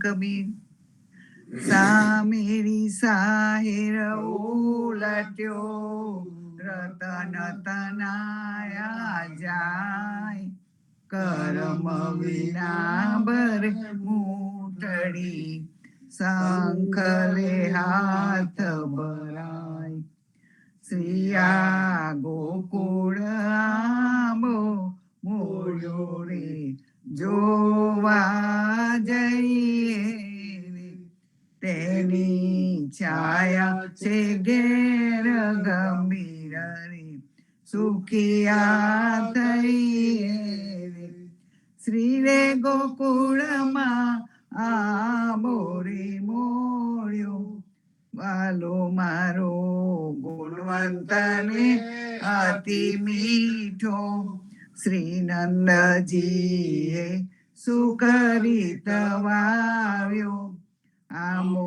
કબીર. સામેરી સાહેર ઉલટ્યો, રતન તનાયા જાય. કરમ વિના બર મૂઠડી, શંખલે હાથ ભરાય. શ્રીયા ગોકુળ આંબો મોડ્યો રે, જોવા જઈએ રે. તેની છાયા છે ઘેર ગંભીર રે, સુખિયા થઈએ રે. શ્રી રે ગોકુળમાં આંબો રે મોડ્યો, વાલો મારો ગુણવંતને અતિ મીઠો. શ્રી નંદજીએ સુકરિત વાવ્યો, આંબો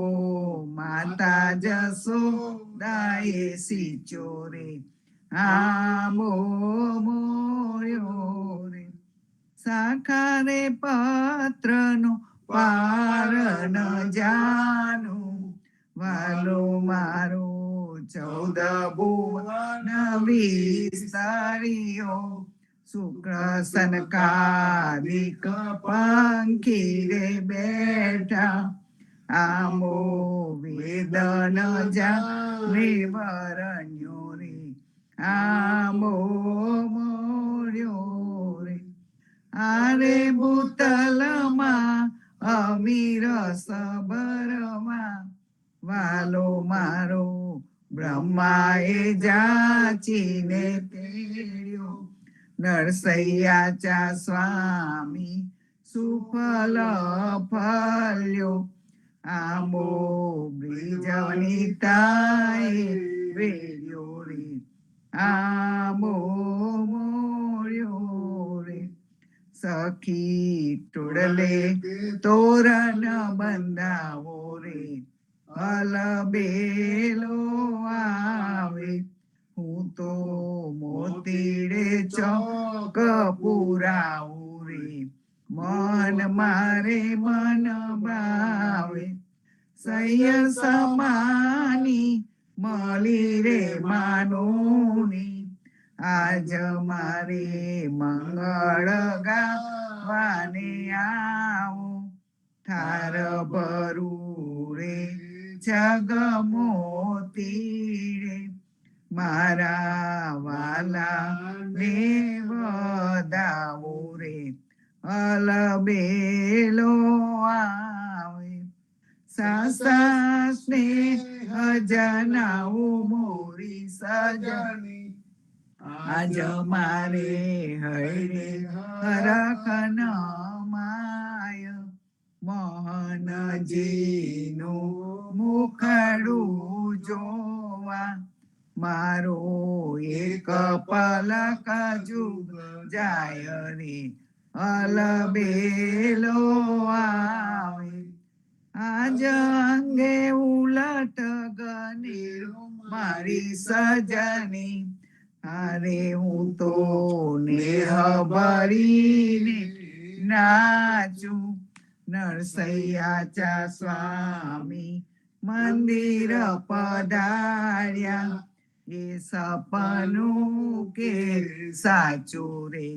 માતા જસોદાએ સિંચ્યો રે, આંબો મોળ્યો રે. શાખા રે પત્રનો પાર ન જાનું, વાલો મારો 14 ભુવન વિસ્તાર્યો. શુક્ર સનકાદિક પંખી રે બેઠા, આંબો વેદ ન જાણે વરણ્યો રે, આંબો મોળ્યો રે. આરે ભૂતલમાં અમીરસ ભરવા, વાલો મારો બ્રહ્માએ જાચીને તેડ્યો. નરસૈયા ચા સ્વામી સુફલ ફલ્યો, આંબો બ્રિજવનિતાએ વેડ્યો રે, આંબો મોળ્યો રે. સખી ટોળલે તોરણ બંધાવો રે, અલબેલો આવે. હું તો મોતીડે ચોક પુરાવું રે, મન મારે મન ભાવે. સૈય સમાની મળી રે માનોની, આજ મારે મંગળ ગાવાને આવો. થાર ભરું રે જગમોતી રે, મારા વાલા ને વધાવો રે, અલબેલો આવે. સાસા સ્નેહ જનાવો મોરી સજની, આજ મારે હરે હરખન માય. મોહનજીનું મુખડું જોવા, મારો એક પલક જુગ જાય રે, અલબેલો આવે. આજ અંગે ઉલટ ગનેરો મારી સજની, અરે હું તો નેહ ભરીને નાચું. નરસૈયા ચા સ્વામી મંદિર પધાર્યા, એ સપનું કે સાચું રે,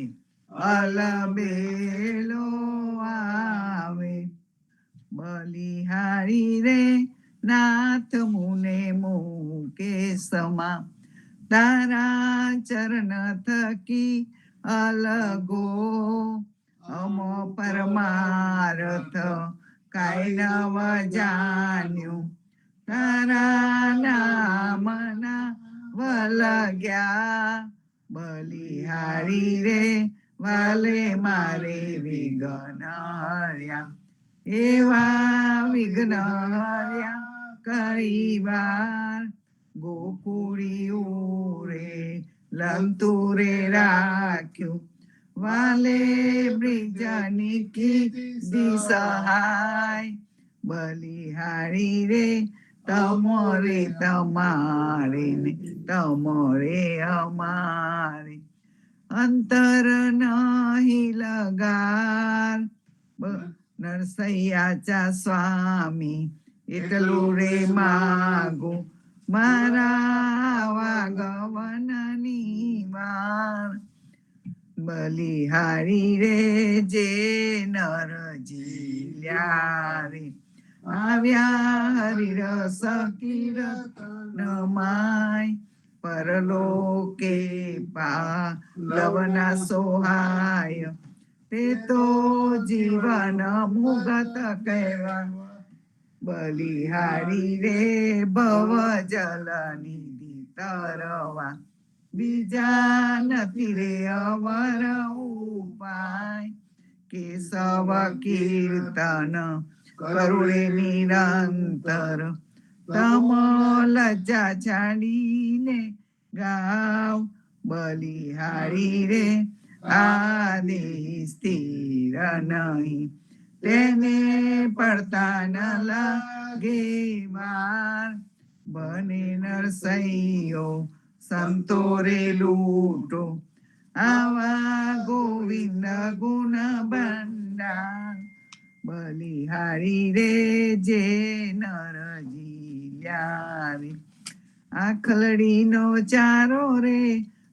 અલબેલો આવે. બલિહારી રે નાથ મુને મૂકે સમા, તારા ચરણ થકી અલગો. અમો પરમારથ કાંઈ નવ જાણ્યું, તારા નામના વલગ્યા. બલિહારી રે વાલે મારે વિઘ્ન હર્યા, એવા વિઘ્ન હર્યા કઈ વાર. ગોકુળિયું રે લંતુ રે રાખ્યું, વાલે બ્રિજની કીધી સહાય. બલિહારી રે તમોરે તમારે ને તમોરે અમારે, અંતર નહીં લગાર. નરસૈયાચા સ્વામી એટલું રે માગું મારા વાગવનની વાર બલિહારી રે જે નરજીલ્યા રે આવ્યા હરિરસ કીર્તન માય પરલોકે પાલવના સોહાય તે તો જીવન મુગત કહેવા બલિહારી રે ભવ જલ નિધિ તરવા બીજા નથી રે અવર ઉપાય કેશવ કીર્તન કરુણે નિરંતર તમ લજ્જા છાડીને ગાવ બલિહારી રે આદિ સ્થિર નહીં તેને પડતા ન લાગે વાર બને નરસૈયો સંતો રે લૂટો આવા ગોવિંદ ગુણ બંડા બલિહારી રે જે નરજીલ્યા રે આખલડીનો ચારો રે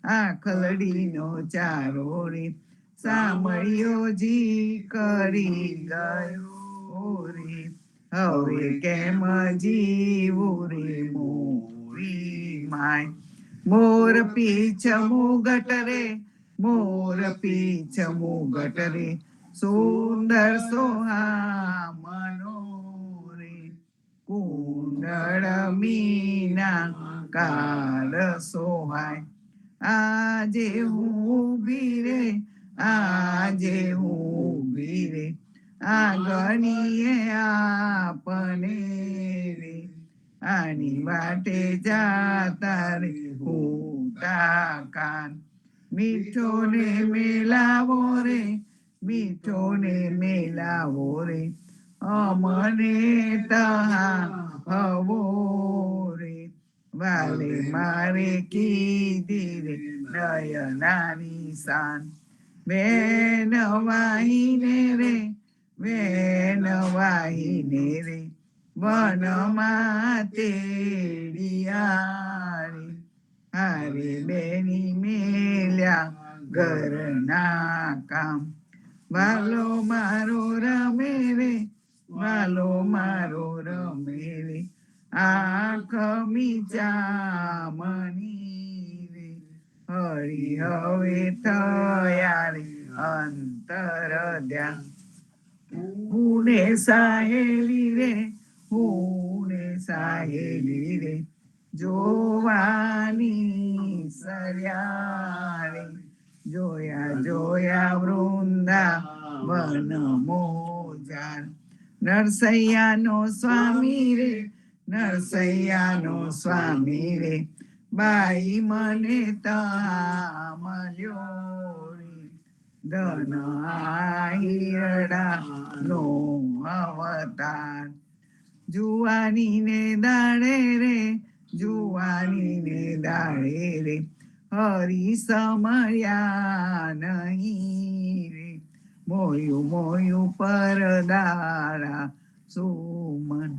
આખલડીનો ચારો રે સાંભળ્યો જી કરી ગયો રે હવે કેમ જીવું રે મોરી માય મોર પીછ મુગટ રે મોર પીછ મુગટ રે સુંદર સોહામનો રે કુંડળ મીના કાળ સોહાય આજે હું ઊભી રે આજે હું ઊભી રે આગળીએ આપને રે આની વાટે જાતા રે હોતા કાન મીઠો ને મેલાવો રે મીઠો ને મેલાવો રે અમને તહા હવો રે વાલે મારે કીધી રે નયનાની શાન બેન વાહીને રે બેન વાહીને રે વનમાં તેડિયા રે હારે બેની મેલ્યા ઘરના કામ વાલો મારો રમે રે વાલો મારો રમે રે આંખ મીચામણી રે હરી હવે થયા રે અંતર ધ્યાન હુને સાહેલી રે હુને સાહેલી રે જોવાની સર્યા રે જોયા જોયા વૃંદાવન મોજાન નરસૈયાનો સ્વામી રે નરસૈયાનો સ્વામી રે બાઈ મને તા મળ્યો રે ધન હિરડા નો અવતાર જુવાની ને દાડે રે જુવાની ને દાડે રે હરી સમર્યા નહીં રે મોયું મોયું પરદારા સુમન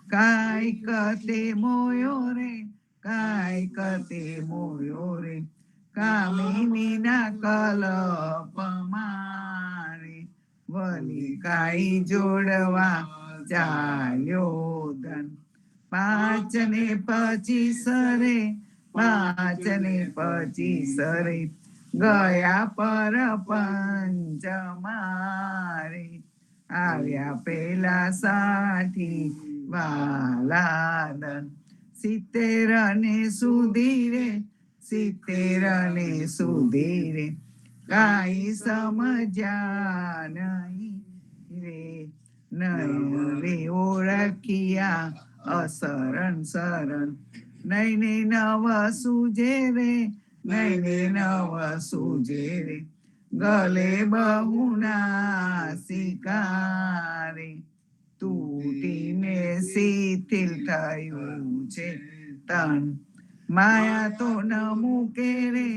કાંઈક તે મોયો રે કાંઈક તે મોયો રે કામિની ના કલપ મારે વલી કાઈ જોડવા ચાલ્યો ધન 5 ને 25 રે 5 ને 25 રે ગયા પર પંચમારે આવ્યા પેલા 60 વાલાદન 70 ને સુધી રે 70 ને સુધી રે કાઈ સમજ્યા નહીં રે નહીં રે ઓળખ્યા અસરણ શરણ નહીં ને નવ સુજે રે નહીં ને નવ સુજે રે ગલે બહુના શિકારે તૂટીને શિથિલ થયું છે તન માયા તો ન મૂકે રે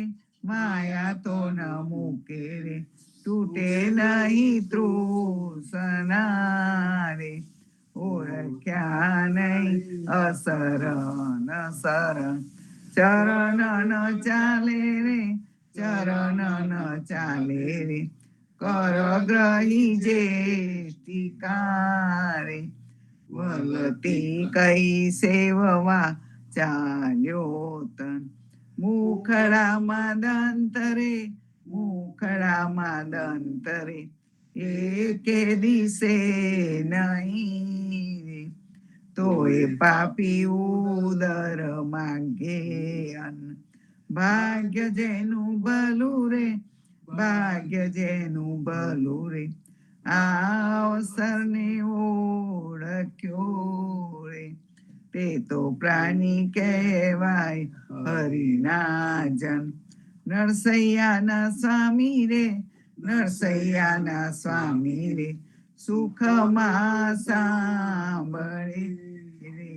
માયા તો ન મૂકે રે તૂટે નહીં તૃષ્ણા રે, ઓળખ્યા નહીં અસરણ શરણ. ચરણ ન ચાલે રે, ચરણ ન ચાલે રે, કરગ્રહી જે ટીકારે. વલતી કઈ સેવવા ચાલ્યો તન, મુખડામાં દંતરે, મુખડામાં દંતરે, એકે દિશે નહીં રે. તોય પાપી ઉદર માંગે અન્ન, ભાગ્ય જેનું ભલું રે, ભાગ્ય જેનું ભલું રે, આ અવસરને ઓળખ્યો રે. તે તો પ્રાણી કહેવાય હરિના જન. નરસૈયાના સ્વામી રે, નરસૈયાના સ્વામી રે, સુખમાં સાંભળે રે.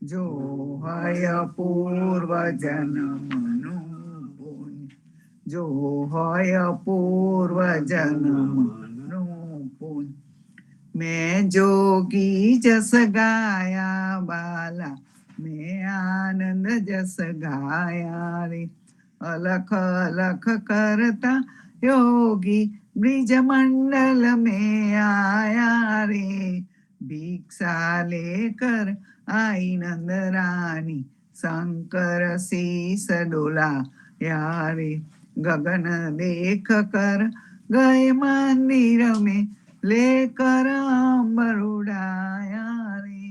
જો હોય પૂર્વ જન્મનું પુણ્ય, જો હોય પૂર્વ જન્મનું પુણ્ય. મેં જોગી જસ ગાયા બાલા, મેં આનંદ જસ ગાયા રે. અલખ અલખ કરતા યોગી બ્રિજ મંડલ में आया रे. ભિક્ષા લેકર आई नंद रानी, शंकर शीस डोलाया रे. गगन देख कर गए मंदिर में, लेकर अंबर उड़ाया रे.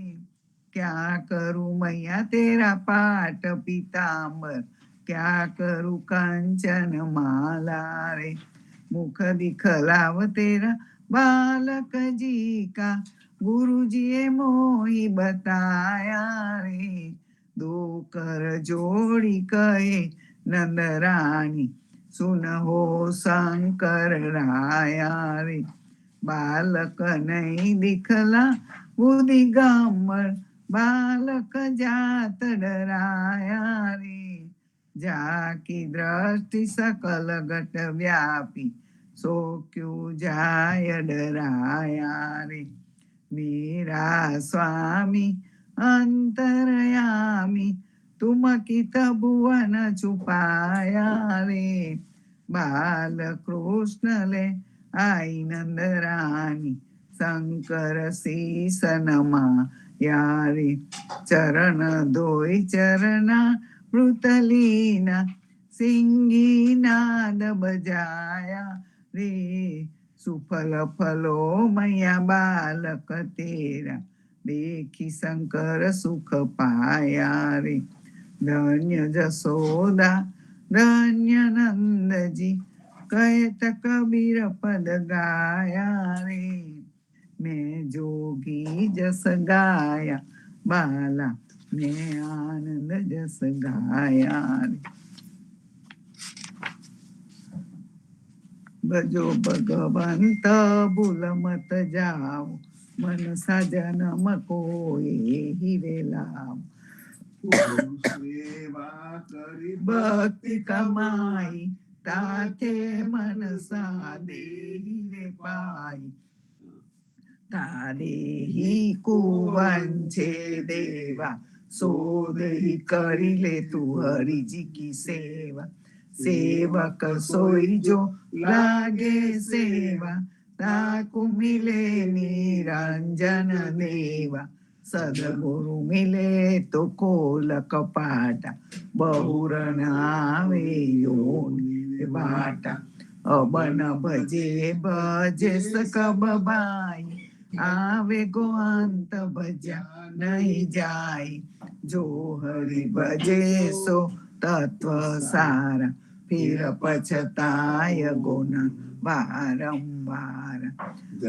क्या करूं मैया तेरा पाट पीतांबर, क्या करूं कंचन माला रे. मुख दिखलाव तेरा बालक जी का, गुरु जी मोही बताया रे. दो कर जोड़ी कहे नंद रानी, सुन हो शंकर राया रे. बालक नहीं दिखला बुद्धि गम्बर, बालक जात डराया रे. जाकी दृष्टि सकल घट व्यापी, सो क्यों जाय डराया रे. मेरा स्वामी अंतरयामी, तुम कित भुवन छुपाया रे. बाल कृष्ण ले आई नंद रानी, शंकर शीस नमाया रे. चरण धोई चरना मृतलीना, सिंगी नाद बजाया रे. सुफल फलो मैया बालक तेरा, देखी शंकर सुख पाया रे. धन्य जसोदा धन्य नंद जी, कहत कबीर पद गाया रे. मैं जोगी जस गाया बाला, मैं आनंद जस गाया रे. भजो भगवंत भूल मत जाओ, मन साजन मको ही वेलाओ. सेवा करी भक्ति कमाई, ताथे मनसा देही रे पाई. तारे ही कुवंचे देवा, सोद ही करी ले तू हरि जी की सेवा. सेवक सोई जो लागे सेवा, ताकू मिले निरंजन देवा. सदगुरु मिले तो कोल कपाटा, बहुर नावे योनि बाटा. अबन भजे भजे सकब बाई, आवे गोअंत भजा नहीं जाई. जो हरि भजे सो तत्व सारा, फिर पछताय गुण बारंबार.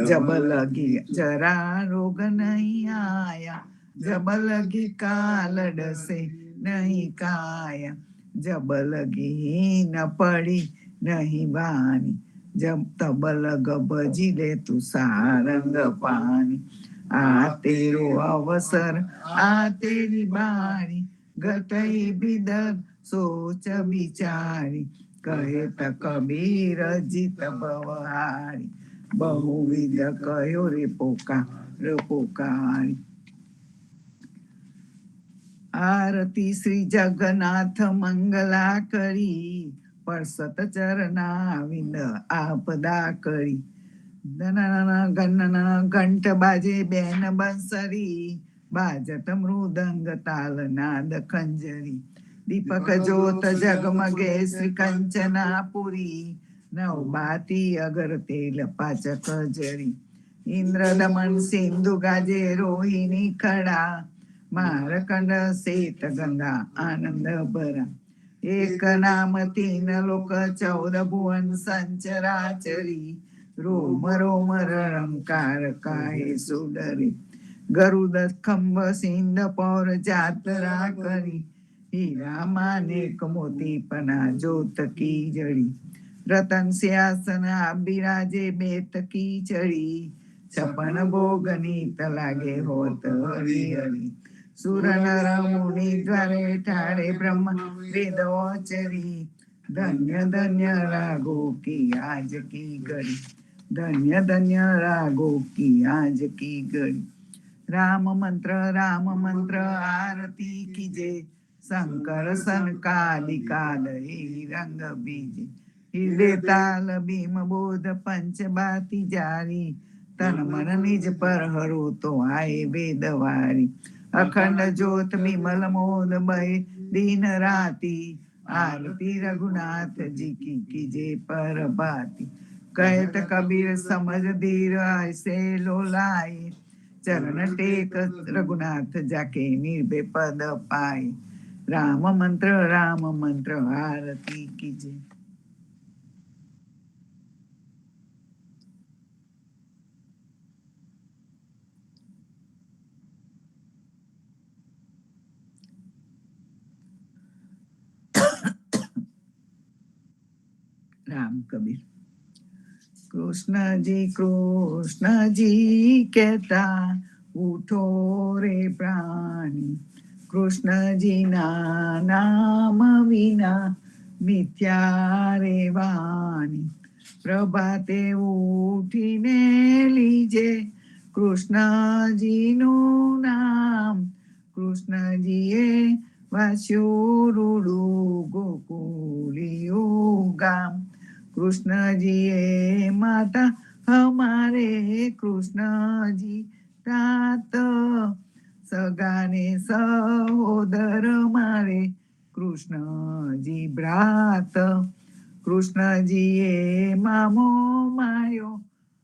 जब लगी जरा रोग नहीं आया, जब लगी काल डसे नहीं काया. जब लगी न पड़ी नहीं बानी, जब तब लग बजी ले तू सारंग पानी. आ तेरो अवसर आ तेरी बारी, घटई बिदर सोच बिचारी. કહેત કબીર જીત બવહારી, બહુવિધ કયો રે પોકારી. આરતી શ્રી જગન્નાથ મંગલા કરી, પરસત ચરણા વિંદ આપદા કરી. ઘંટ બાજે બેન બંસરી, બાજત મૃદંગ તાલ નાદ ખંજરી. દીપક જોત જગમગે શ્રી કંચનાપુરી, નવ બાતી અગર તેલ પાચક જરી. ઇન્દ્ર દમન સિંધુ ગાજે રોહિણી ખડા, મારકંડ શેત ગંગા આનંદ ભરા. એક નામ તીન લોક 14 ભુવન સંચરાચરી, રોમ રોમ રંકાર કાહે સુડરી. ગરુડ ખંભ સિંધ પૌર જાત્રા કરી, હીરા માનેક મોતી પના જોત કી જડી. રતન સિંહાસન બિરાજે બેત કી ચડી, 56 ભોગની તલાગે હોત હરી હરી. સુર નર મુનિ દ્વારે ઠાડે બ્રહ્મ વેદોચરી, ધન્ય ધન્ય રાગો કી આજ કી ઘડી. ધન્ય ધન્ય રાગો કી આજ કી ઘડી. રામ મંત્ર આરતી કીજે, શંકર સનકાદિકાલ રંગ બીજે. હૃદય તાલ ભીમ બોધ પંચ બાતી જારી, તન મન નિજ પર હરો તો આય વેદવારી. અખંડ જ્યોત વિમલ મોદ બહે दिन राती, आरती रघुनाथ जी की कीजे पर बाती. कहत कबीर समझ धीर ऐसे लोलाए, चरण टेक रघुनाथ जाके निर्भय पद पाए. राम मंत्र आरती कीजे. राम कबीर. कृष्ण जी कहता उठो रे प्राणी, कृष्ण जी ना नाम विना मिथ्या रे वाणी. प्रभाते उठीने लीजे कृष्णजी નું નામ, કૃષ્ણજીએ વાસ્યું રૂડું ગોકુલિયું ગામ. કૃષ્ણજીએ માતા હમારે કૃષ્ણજી तात, સગાને સહોદર મારે કૃષ્ણજી ભ્રાત. કૃષ્ણજીએ મામો માર્યો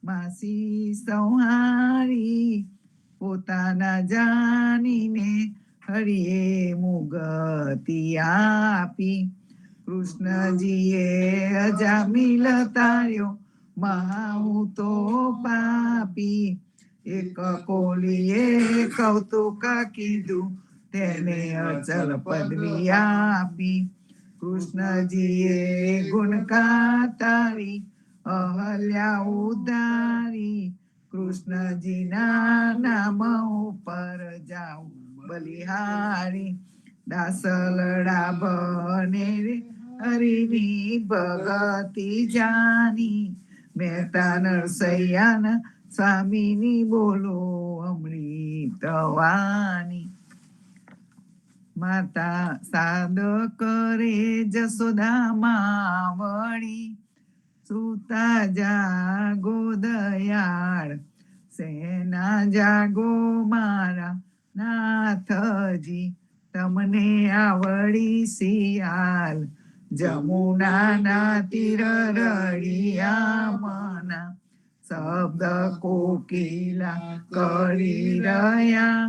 માસી સંહારી, પોતાના જાનીને હરિએ મુગતિ આપી. કૃષ્ણજીએ અજામિલ તાર્યો મહા તો પાપી. એક કોલીએ કૌતુક કીધું તેને અચલ પદવી આપી. કૃષ્ણજીએ ગુણકા તારી અહલ્યા ઉદારી. કૃષ્ણજીના નામ ઉપર જાઉં બલિહારી. દાસલડા બને રે હરિની ભગતિ જાની, મહેતા નરસૈયાના સ્વામીની બોલો અમૃતવાણી. માતા સાદ કરે જસોદા માવડી, સુતા જાગો દયાળ સેના જાગો મારા નાથજી. તમને આવડી શિયાલ જમુનાના તીર રળિયા મના. શબ્દ કોકિલા કરી રહ્યા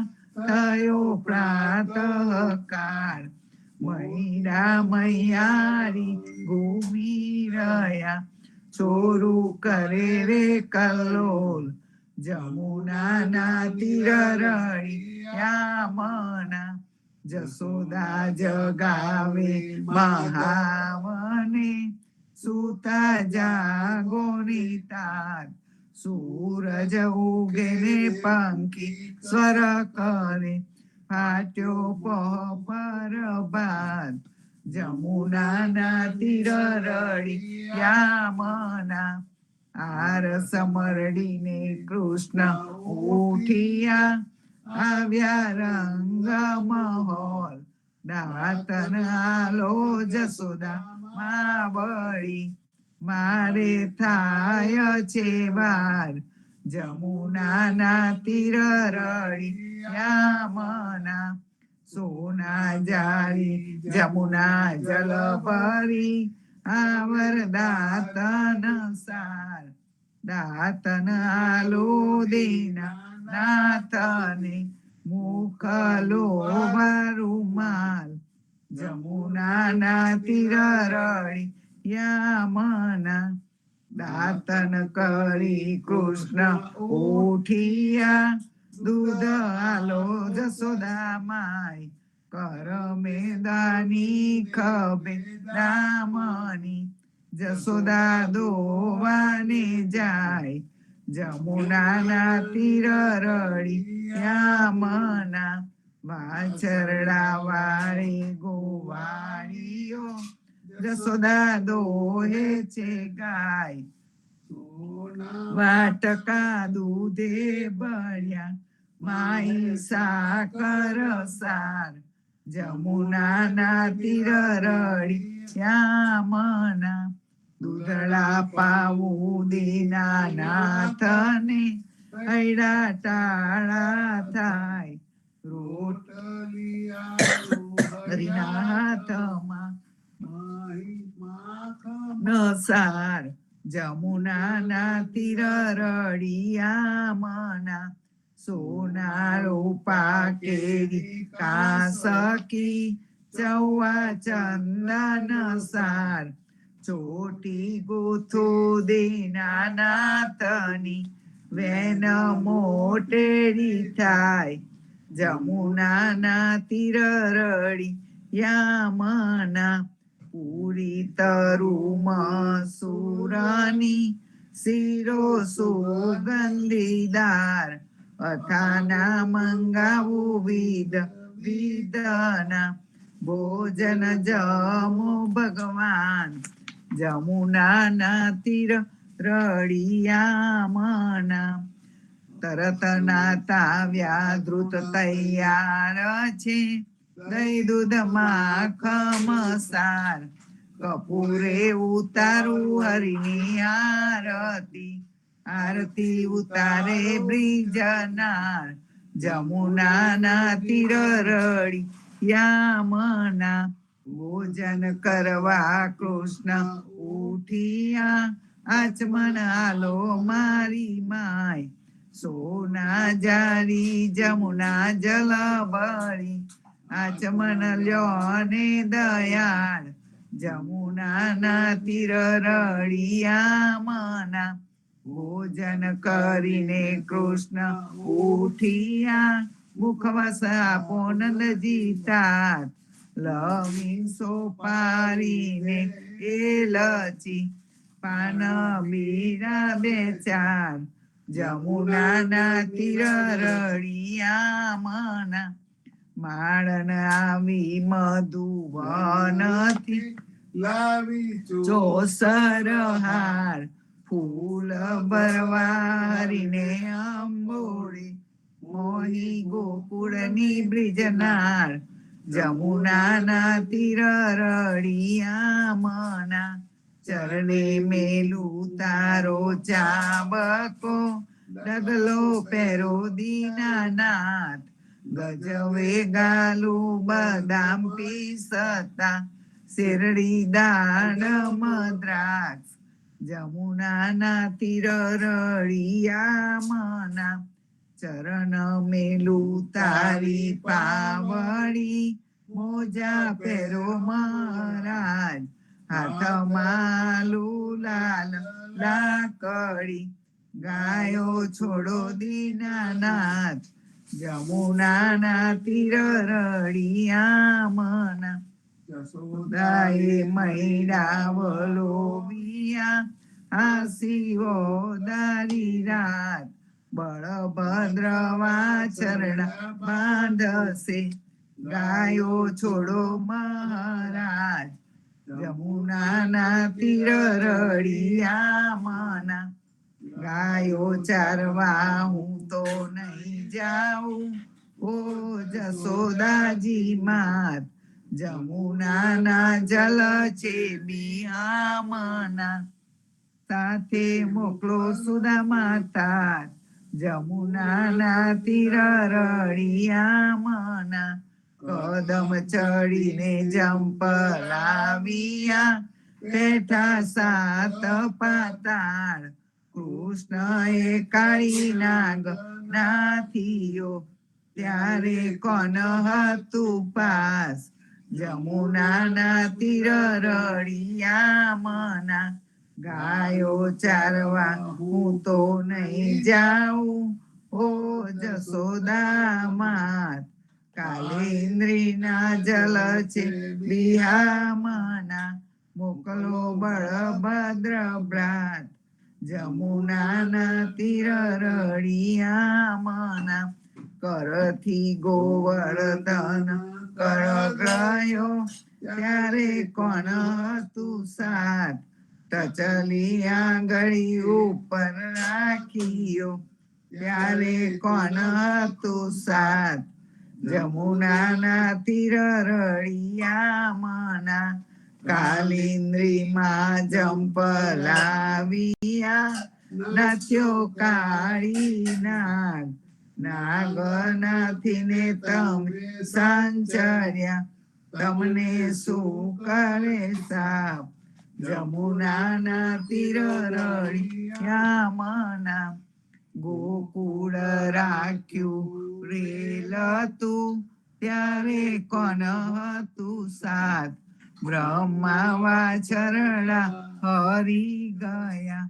થયો પ્રાતઃકાળ. મૈરા મૈયારી ઘૂમી રહ્યા ચોરું કરે રે કલ્લોલ. જમુનાના તીર રળિયા મના. જસોદા જગાવે મહાવને, સુતા જાગો નિતાર. સૂરજ ઉગે ને પંખી સ્વર કરે, ફાટ્યો પર ભાત. જમુનાના તીર રડી યામના આરસ મરડીને કૃષ્ણ ઉઠિયા આવ્યા રંગ મહોલ દાતન આલો જસોદા માં વળી મારે થાય છે વાર જમુનાના તીર રડી યામના સોના જાળી જમુના જલ ભરી આવર દાતન સાર દાતન આલો દેના નાથને મુખ લોભારુમાલ જમુનાના તીર રડી યામના દાતન કરી કૃષ્ણ ઉઠિયા દૂધ આલો જસોદા માય કર મેદાની ખબે રામની જસોદા દોવાને જાય જમુનાના તીર રડી યામના વાછરડા વાળી ગોવાળીઓ જસોદા દોહે છે ગાય વાટકા દૂધે ભર્યા માઈ સાકર સાર જમુનાના તીર રડી શ્યામના દૂધળા પાવું દીના નાથને હૈડા ટાળા થાય રોટલી હાથમાં નસાર જમુનાના તીર રડિયામના સોના રૂપા કેરી કાસકી ચૌવા ચંદન સાર ચોટી ગોથો દેના નાથની વેન મોટેરી થાય જમુનાના તીર રડી યામના પૂરી તરુમ સુરની શિરો સુગંધીદાર અથાના મંગાવું વિદના ભોજન જમો ભગવાન જમુનાના તીર રડિયામના તરત નાતાવ્યા ધ્રુત તૈયાર છે દહીં દૂધ માખણ સાર કપૂરે ઉતારું હરિની આરતી આરતી ઉતારે બ્રિજનાર જમુનાના તીર રડી યામના ભોજન કરવા કૃષ્ણ ઉઠિયા આચમન આલો મારી માય સોના જારી જમુના જલ ભરી આચમન લ્યો ને દયાળ જમુનાના તીર રડિયામના ભોજન કરીને કૃષ્ણ ઉઠિયા મુખવાસ આપો નંદજી તાત લવિંગ સોપારીને એલચી પાન બીરા બે ચાર જમુનાના તીર રડિયામના માળન આવી મધુવનથી લાવી ચોસર હાર ફૂલ બરવારીને અંબોળી મોહી ગોકુળની બ્રિજનાર જમુનાના તીર રડિયામના ચરણે મેલું તારો ચાબકો ડગલો પેરો દીનાનાથ ગજવે ગાલું બદામ પીસતા શેરડી દાડમ દ્રાક્ષ જમુનાના તીર રડિયામના ચરણ મેલું તારી પાવડી મોજા પેરો મહારાજ હાથમાં લાલ લાકડી ગાયો છોડો દીનાનાથ જમુનાના તીર રડિયામના યશોદાએ મૈડાવલો વિયા આસીઓ દારી રાત બળભદ્ર વાછરડા બાંધશે ગાયો છોડો મહારાજ, જમુનાના તીર રળિયા મના. ગાયો ચારવા હું તો નહીં જાઉં, ઓ જસોદાજી માત, જમુનાના જલ છે બિહામના. સાથે મોકલો સુદામા તાત, જમુનાના તીર રળિયા મના. કદમ ચડીને જંપલાવ્યા, બેઠા સાત પાતાળ. કૃષ્ણએ કાળી નાગ નાથીઓ, ત્યારે કોણ હતું પાસ, જમુનાના તીર રળિયા મના. ગાયો ચારવા હું તો નહીં જાઉં, ઓ જસોદા માત, કાલે ઇન્દ્રિના જલ છે બિહામના. મોકલો બળભદ્ર ભ્રાત, જમુનાના તીર રળિયા મના. કરથી ગોવર્ધન કર ગયો, ત્યારે કોણ હતું સાત, ટચલી આંગળી ઉપર રાખીયો, ત્યારે કોણ હતું સાત, જમુનાના તીર રળિયા મના. કાલિન્દ્રીમાં જંપલાવ્યા, નાથ્યો કાળી નાગ. નાગ નાથીને તમે સંચર્યા, તમને શું કરે સાપ, જમુનાના તીર રળિયા મના. ગોકુળ રાખ્યું રેલ તું, ત્યારે કોણ હતું સાત, બ્રહ્મા વાછરડા હરી ગયા,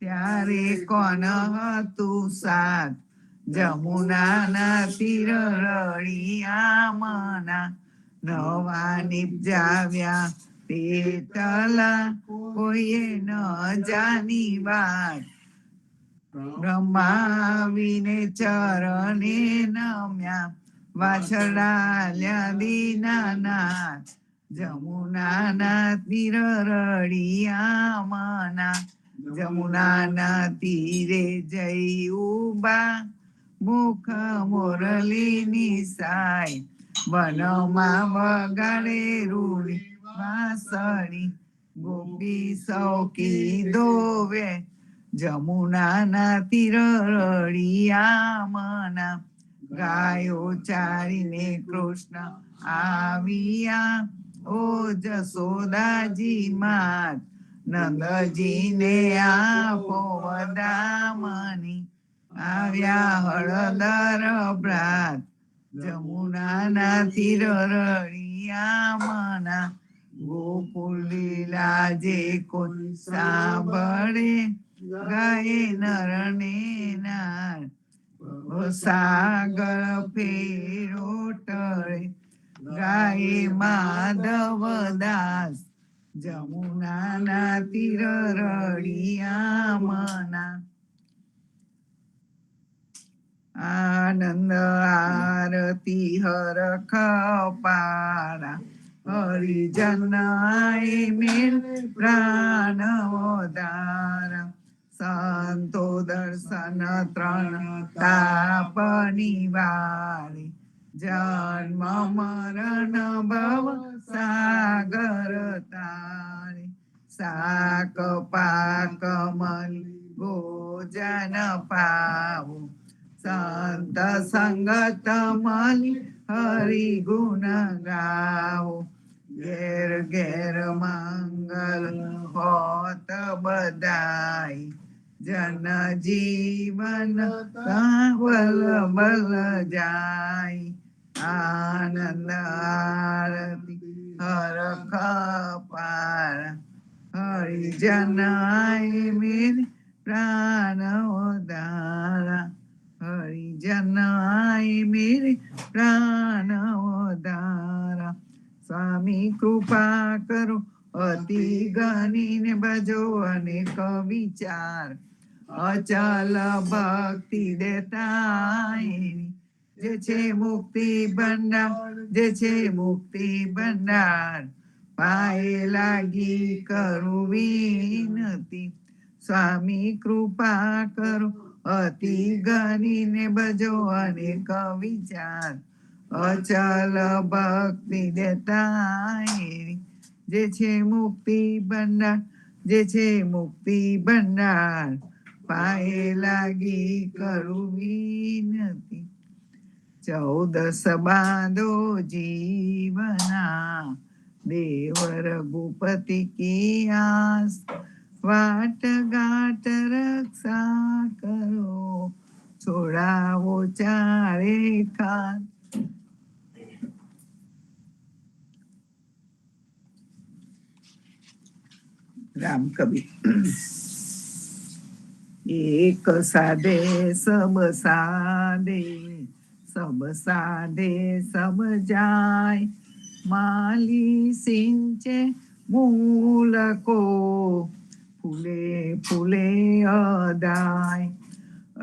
ત્યારે કોણ હતું સાત, જમુનાના તીર રળિયા મના. નવા નિપજાવ્યા પેટલા, કોઈએ ન જાની વાત, બ્રહ્મા આવીને ચરણે નમ્યા, વાછરડા દીનાનાથ, જમુનાના તીર રળિયા મના. જમુનાના તીરે જઈ ઉભા, મુખ મોરલીની સાય, વનમાં વગાડે રૂડી વાંસળી, ગોપી સૌકી ધોવે, જમુનાના તીર રળિયા મના. ગાયો ચારીને કૃષ્ણ આવ્યા, ઓ જસોદાજી માત, નંદજીને આપો વધામણી, આવ્યા હળદર ભ્રાત, જમુનાના તીર રળિયા મના. ગોકુળ લીલા જે કોઈ સાંભળે, ગાય નર ને નાર, સાગર ફેરો ટળે, ગાય માધવ દાસ, જમુનાના તીર રળિયા મના. આનંદ આરતી હરખ પારા, હરિજન આય મેલ પ્રાણ વધારા. સંતો દર્શન ત્રણ તાપ નિવારે, જન્મ મરણ ભવ સાગર તારે. શાક પાક મળી ભોજન પાવો, સંત સંગત મળી હરિ ગુણ ગાવો. ઘેર ઘેર મંગલ હોત બધાય, જન જીવન બલ બલ જાય. આનંદ આરતી હરખ પાર, હરિજન આય મેરે પ્રાણ ઉધારા. હરિજન આય મેરે પ્રાણ ઉધારા. સ્વામી કૃપા કરો, અતિ ગણીને ભજો અનેક વિચાર, અચલ ભક્તિ દેતા, જે છે મુક્તિ ભંડાર, જે છે મુક્તિ ભંડાર, પાયે લાગી કરું વિનતી, સ્વામી કૃપા કરો, અતિ ગણીને ભજો અનેક વિચાર, અચલ ભક્તિ દેતા એરી, જે છે મુક્તિ ભંડાર, જે છે મુક્તિ ભંડાર, પાયે લાગી કરું વિનતી, 14 બાંધો જીવના, દેવ રઘુપતિ કી આસ, વાટ ગાટ રક્ષા કરો, છોડાવો ચારે ખાન. રામ કબીર. એક સાધે સબ સાધે, સબ સાધે સબ જાય, માલી સિંચે મૂલ કો, ફૂલે ફૂલે અદાય.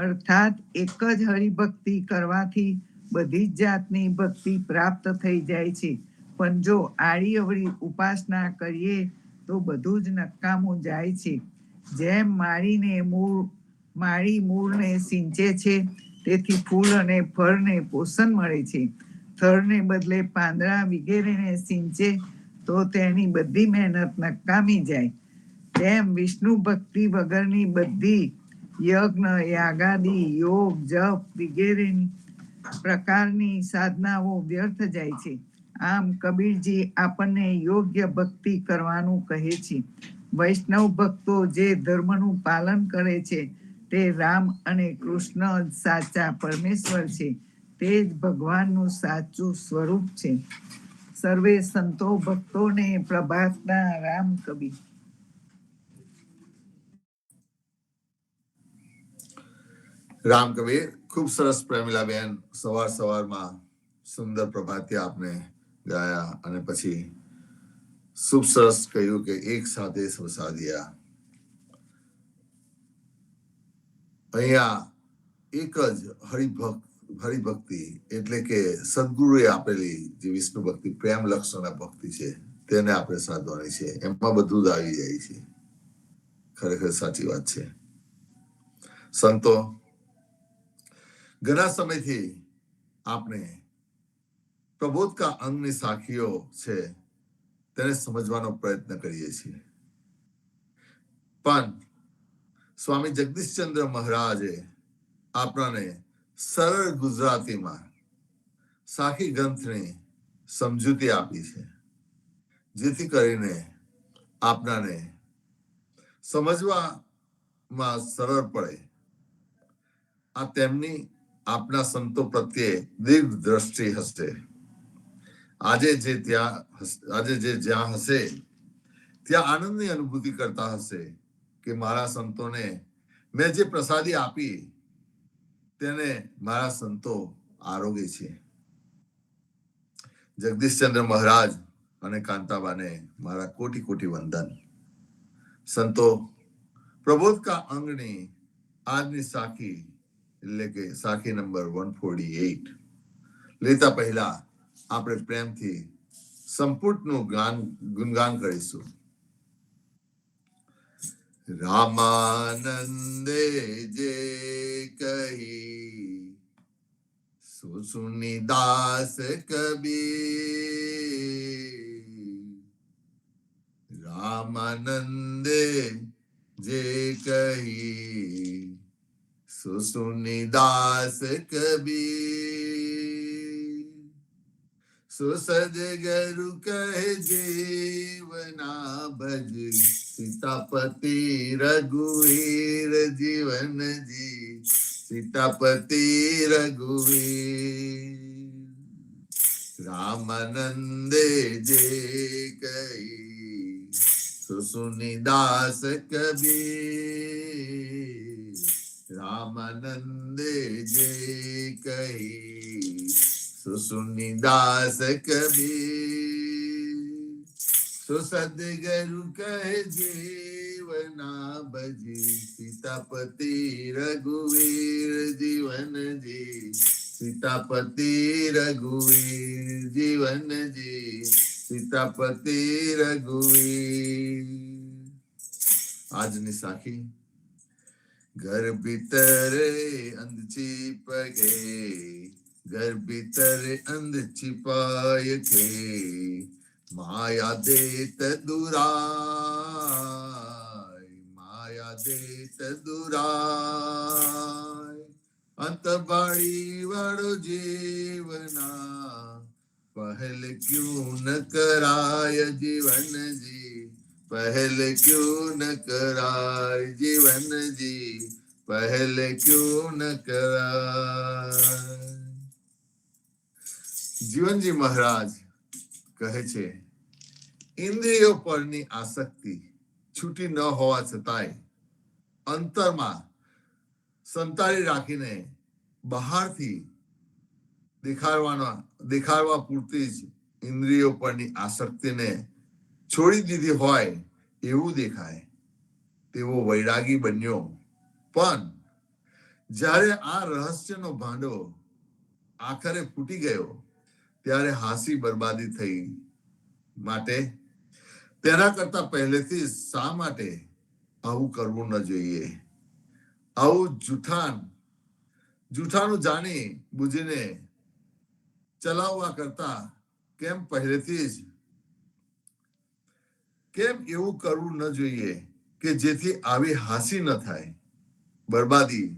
અર્થાત એક જ હરિભક્તિ કરવાથી બધી જ જાતની ભક્તિ પ્રાપ્ત થઈ જાય છે, પણ જો આડી અવળી ઉપાસના કરીએ તો બધું જ નકામું જાય છે. જેમ માળી મૂળને સિંચે છે, તેથી ફૂલ અને ફળને પોષણ મળે છે. થળને બદલે પાંદડા વગેરેને સિંચે તો તેની બધી મહેનત નકામી જાય. તેમ વિષ્ણુ ભક્તિ વગરની બધી યજ્ઞ, યાગાદી, યોગ, જપ વગેરેની પ્રકારની સાધનાઓ વ્યર્થ જાય છે. આમ કબીરજી આપણને યોગ્ય ભક્તિ કરવાનું કહે છે. વૈષ્ણવ ભક્તો જે ધર્મનું પાલન કરે છે તે રામ અને કૃષ્ણ સાચા પરમેશ્વર છે, તે જ ભગવાનનું સાચું સ્વરૂપ છે. સર્વે સંતો ભક્તોને પ્રભાતના રામ કબીર. રામ કબીર. ખૂબ સરસ પ્રેમિલાબેન, સવારમાં સુંદર પ્રભાતી આપને ગાયા અને પછી ખૂબ સરસ કહ્યું કે એક સાથે સબ સાધ્યા. અહીંયા એક જ હરિભક્તિ એટલે કે સદગુરુએ આપેલી જે વિષ્ણુ ભક્તિ, પ્રેમ લક્ષણના ભક્તિ છે, તેને આપણે સાધવાની છે. એમાં બધું જ આવી જાય છે. ખરેખર સાચી વાત છે. સંતો ઘણા સમયથી આપણે પ્રબોધ કા અંગની સાખીઓ છે તેને સમજવાનો પ્રયત્ન કરીએ છીએ, પણ સ્વામી જગદીશચંદ્ર મહારાજે આપણને સરળ ગુજરાતીમાં સાખી ગ્રંથની સમજૂતી આપી છે, જેથી કરીને આપણાને સમજવામાં સરળ પડે. આ તેમની આપણા સંતો પ્રત્યે દીર્ઘ દ્રષ્ટિ હશે. આજે જે જ્યાં હશે ત્યાં આનંદની અનુભૂતિ કરતા હશે કે મારા સંતોને મેં જે પ્રસાદી આપી તેને મારા સંતો આરોગે છે. જગદીશચંદ્ર મહારાજ અને કાંતાબાને મારા કોટી કોટી વંદન. સંતો પ્રબોધ કા અંગની આજની સાખી એટલે કે સાખી નંબર 148 લેતા પહેલા આપણે પ્રેમથી સંપુટનું ગુણગાન કરીશું. રામાનંદે જે કહી સુની દાસ કબીર, રામાનંદે જે કહી સુની દાસ કબીર, સદગુરુ કહે જીવના ભજ, સીતાપતિ રઘુવીર જીવન જી, સીતાપતિ રઘુવીર. રામાનંદે જે કહી સુની દાસ કબીર, રામાનંદે જે કહી સુની દાસ કબીર, સદગુરુ કહે જીવના ભજી, સીતાપતિ રઘુવીર જીવન જી, સીતાપતિ રઘુવીર જીવનજી, સીતાપતિ રઘુવીર. આજની સાખી. ઘર ભીતરે અંધ છીપગે, ઘર ભીતરે અંધ छिपाय के, माया देत दुराय, माया देत दुराय. अंत बाड़ी वाળો जीवना, पहल क्यों न कराय जीवन जी, पहल क्यों न कराय जीवन जी, पहल क्यों न कराય. જીવનજી મહારાજ કહે છે, ઇન્દ્રિયો પરની આસક્તિ છૂટી ન હોવા છતાંય અંતરમાં સંતાડી રાખીને બહારથી દેખાડવા પૂરતી જ ઇન્દ્રિયો પરની આસક્તિને છોડી દીધી હોય એવું દેખાય તેવો વૈરાગી બન્યો. પણ જ્યારે આ રહસ્યનો ભાંડો આખરે ફૂટી ગયો ત્યારે હાસી બરબાદી થઈ. માટે તેના કરતા પહેલેથી શા માટે આવું કરવું ન જોઈએ? આવું જૂઠાનું જાણી બુજીને ચલાવવા કરતા કેમ પહેલેથી જ કેમ એવું કરવું ન જોઈએ કે જેથી આવી હાસી ન થાય, બરબાદી,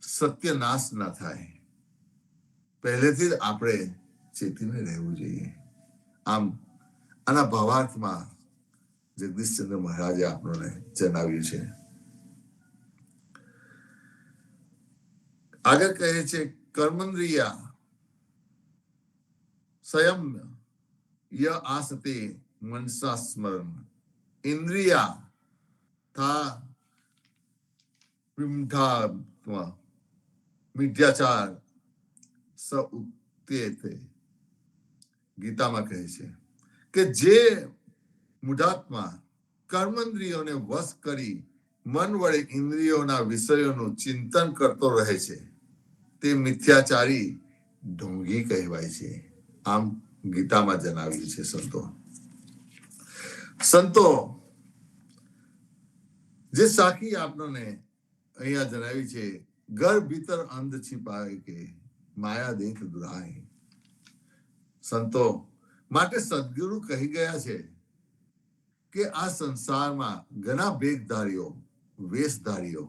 સત્યનાશ ન થાય? પહેલેથી જ આપણે ચેતીને રહેવું જોઈએ. આમ આના ભાવાર્થમાં જગદીશચંદ્ર મહારાજે આપણને જણાવ્યું છે. આગળ કહે છે, કર્મેન્દ્રિયા સંયમ્ય ય આસતે મનસા સ્મરણ, ઇન્દ્રિયા થા વિમઢાત્મ મિથ્યાચાર સ ઉત્યતે. ગીતામાં કહે છે કે જે મૂઢાત્મા કર્મેન્દ્રિયોને વશ કરી મન વડે ઇન્દ્રિયોના વિષયોનું ચિંતન કરતો રહે છે તે મિથ્યાચારી ઢોંગી કહેવાય છે. આમ ગીતામાં જણાવ્યું છે. સંતો જે સાખી આપણને અહીંયા જણાવી છે, ઘર ભીતર અંધ छिपाय के, માયા દેખ દુરાય. સંતો માટે સદગુરુ કહી ગયા છે કે આ સંસારમાં ઘણા ભેખધારીઓ, વેશધારીઓ,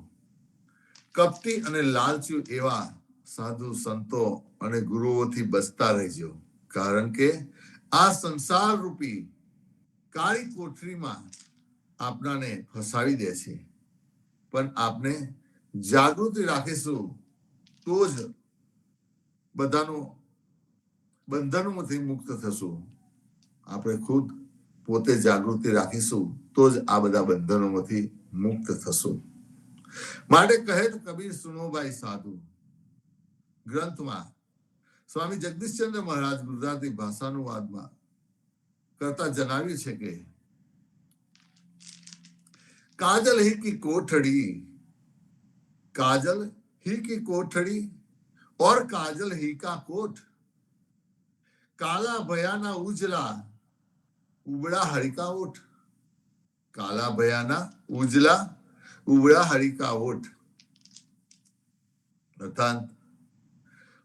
કપટી અને લાલચુ એવા સાધુ સંતો અને ગુરુઓથી બચતા રહેજો. કારણ કે આ સંસાર રૂપી કાળી કોઠરીમાં આપણાને ફસાવી દે છે. પણ આપણે જાગૃતિ રાખીશું તો જ બંધનોમાંથી મુક્ત થશું. આપણે ખુદ પોતે જાગૃતિ રાખીશું તો જ આ બધા બંધનોમાંથી મુક્ત થશું. માટે કહે તો કબીર સુનો ભાઈ સાધુ ગ્રંથમાં સ્વામી જગદીશચંદ્ર મહારાજ ગુજરાતી ભાષાનુવાદમાં કરતા જણાવ્યું છે કે काजल ही की कोठड़ी, काजल ही की कोठड़ी और काजल ही का कोट, काला भयाना उजला उबड़ा हरि का ओठ, काला भयाना उजला उबड़ा हरि का ओठ. અર્થાત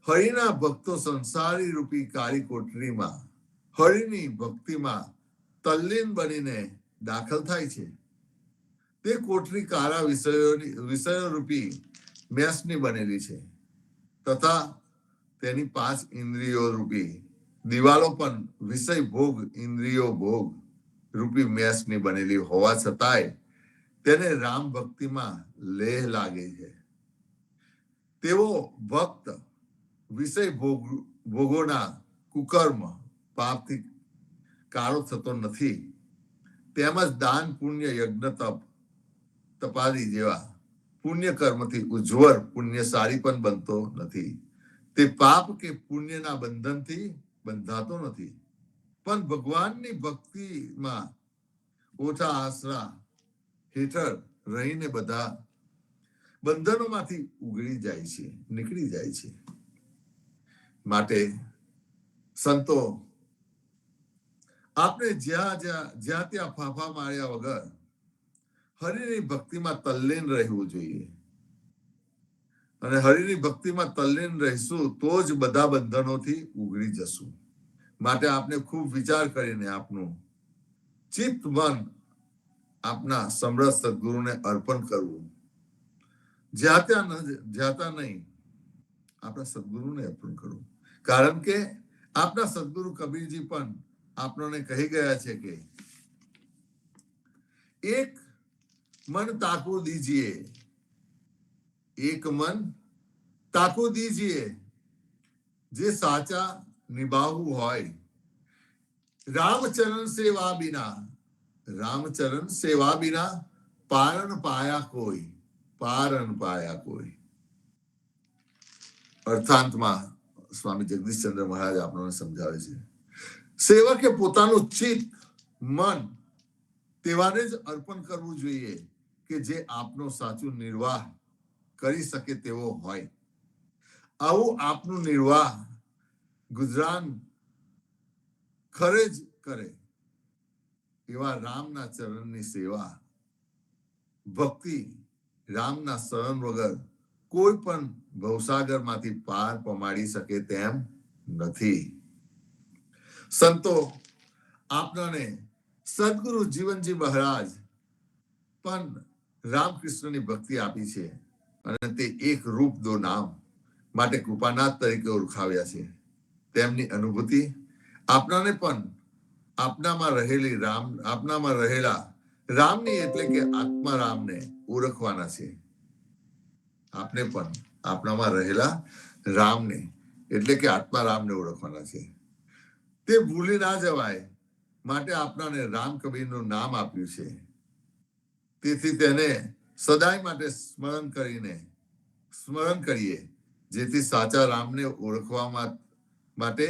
હરિના ભક્તો સંસારી રૂપી કાળી કોઠરીમાં હરિની ભક્તિમાં તલ્લીન બનીને દાખલ થાય છે. તે કોઠરી કાળા વિષયો રૂપી મેસની બનેલી છે તથા તેની 5 ઇન્દ્રિયો રૂપી દિવાલો પણ વિષય ભોગ ઇન્દ્રિયો ભોગ રૂપી મેસની બનેલી હોવા છતાંય તેને રામ ભક્તિમાં લેહ લાગે છે. તેવો ભક્ત વિષય ભોગોના કુકર્મ પાપથી કાળો થતો નથી. તેમજ દાન પુણ્ય યજ્ઞ તપાદી જેવા પુણ્ય કર્મથી ઉજ્જવળ પુણ્યશાળી પણ બનતો નથી. તે પાપ કે પુણ્યના બંધનથી બંધાતો નથી, પણ ભગવાનની ભક્તિમાં ઓછા આશરા હેઠળ રહીને બધા બંધનોમાંથી નીકળી જાય છે. માટે સંતો આપણે જ્યાં ત્યાં ફાફા માર્યા વગર હરિની ભક્તિમાં તલ્લીન રહેવું જોઈએ. અને હરિની ભક્તિમાં તલ્લીન રહીશું તો જ બધા બંધનોથી ઉગરી જશું. માટે આપણે ખૂબ વિચાર કરીને આપનું ચિત્ત મન આપના સમરસ સદગુરુને અર્પણ કરવું. જ્યાં ત્યાં નહીં, આપણા સદગુરુને અર્પણ કરવું. કારણ કે આપના સદગુરુ કબીરજી પણ આપણને કહી ગયા છે કે એક મન તાકુ દીજીએ, એક મન તાકુ દીજીએ, જે સાચા નિભાવવું હોય. રામચરણ સેવા બિના પારન પાયા કોઈ. અર્થાંતમાં સ્વામી જગદીશચંદ્ર મહારાજ આપણને સમજાવે છે, સેવકે પોતાનું ચિત્ત મન તેવાને જ અર્પણ કરવું જોઈએ કે જે આપનો સાચું નિર્વાહ કરી શકે તેવો હોય. આવું આપનું નિર્વાહ ગુજરાન ખરે જ કરે એવા રામના ચરણની સેવા ભક્તિ રામના શરણ વગર કોઈ પણ ભવસાગરમાંથી પાર પમાડી શકે તેમ નથી. સંતો આપનાને સદગુરુ જીવનજી મહારાજ પણ રામકૃષ્ણની ભક્તિ આપી છે અને તે એક રૂપ દો નામ માટે કૃપાનાથ તરીકે ઓળખાવ્યા છે. તેમની અનુભૂતિ આપનાને પણ આપનામાં રહેલા રામની એટલે કે આત્મારામને ઓળખવાના છે. આપને પણ આપનામાં રહેલા રામને એટલે કે આત્મારામને ઓળખવાના છે. તે ભૂલી ના જવાય માટે આપનાને રામ કબીરનું નામ આપ્યું છે. તેથી તેને સદાય માટે સ્મરણ કરીએ, જેથી સાચા રામને ઓળખવા માટે